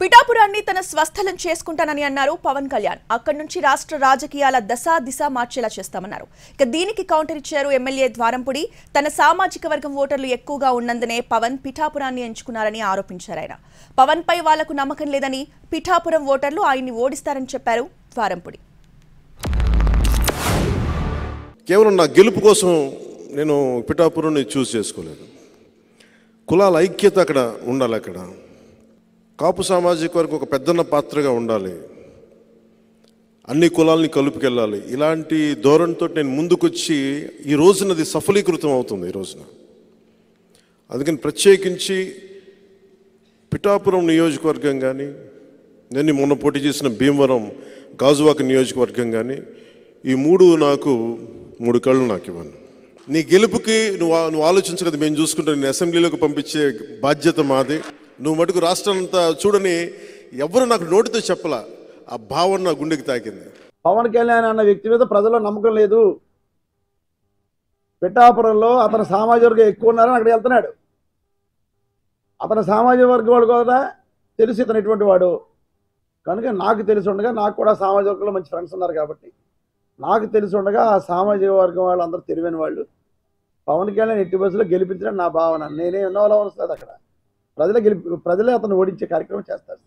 పిఠాపురాన్ని తన స్వస్థలం చేసుకుంటానని అన్నారు పవన్ కళ్యాణ్. అక్కడి నుంచి రాష్ట్ర రాజకీయాల దిశ మార్చేలా చేస్తామన్నారు. ఇక దీనికి కౌంటర్ ఇచ్చారు ఎమ్మెల్యే ద్వారంపుడి. తన సామాజిక వర్గం ఓటర్లు ఎక్కువగా ఉన్నందునే పవన్ పిఠాపురాన్ని ఎంచుకున్నారని ఆరోపించారు. ఆయన పవన్ పై వాళ్లకు నమ్మకం లేదని, పిఠాపురం ఓటర్లు ఆయన్ని ఓడిస్తారని చెప్పారు ద్వారంపుడి. కేవలం నా గెలుపు కోసం నేను పిఠాపురాన్ని చూస్ చేసుకోలేదు. కులాల ఐక్యత అక్కడ ఉండాలి. అక్కడ కాపు సామాజిక వర్గం ఒక పెద్దన్న పాత్రగా ఉండాలి. అన్ని కులాలని కలుపుకెళ్ళాలి. ఇలాంటి ధోరణితో నేను ముందుకొచ్చి ఈ రోజునది సఫలీకృతం అవుతుంది. ఈ రోజున అందుకని ప్రత్యేకించి పిఠాపురం నియోజకవర్గం కానీ, నేను మొన్న పోటీ చేసిన భీమవరం గాజువాక నియోజకవర్గం కానీ, ఈ నాకు మూడు కళ్ళు నాకు ఇవ్వను. నీ గెలుపుకి నువ్వు ఆలోచించగలదు. మేము చూసుకుంటాం. నేను అసెంబ్లీలోకి పంపించే బాధ్యత మాది. నువ్వు మటుకు రాష్ట్రం అంతా చూడని ఎవరు నాకు నోటితో చెప్పలా. ఆ భావన నా గుండెకి తాకింది. పవన్ కళ్యాణ్ అన్న వ్యక్తి మీద ప్రజల్లో నమ్మకం లేదు. పిఠాపురంలో అతని సామాజిక వర్గం ఎక్కువ ఉన్నారని అక్కడ వెళ్తున్నాడు. అతని సామాజిక వర్గం వాడు కూడా తెలిసి ఇతను ఎటువంటి వాడు కనుక నాకు తెలిసి ఉండగా, నాకు కూడా సామాజిక వర్గంలో మంచి ఫ్రెండ్స్ ఉన్నారు కాబట్టి నాకు తెలిసి ఉండగా ఆ సామాజిక వర్గం వాళ్ళు అందరూ తెలివైన వాళ్ళు. పవన్ కళ్యాణ్ ఎట్టి బస్సులో గెలిపించడం నా భావన. నేనే ఎన్నో వస్తుంది అక్కడ. ప్రజలే అతను ఓడించే కార్యక్రమం చేస్తారు.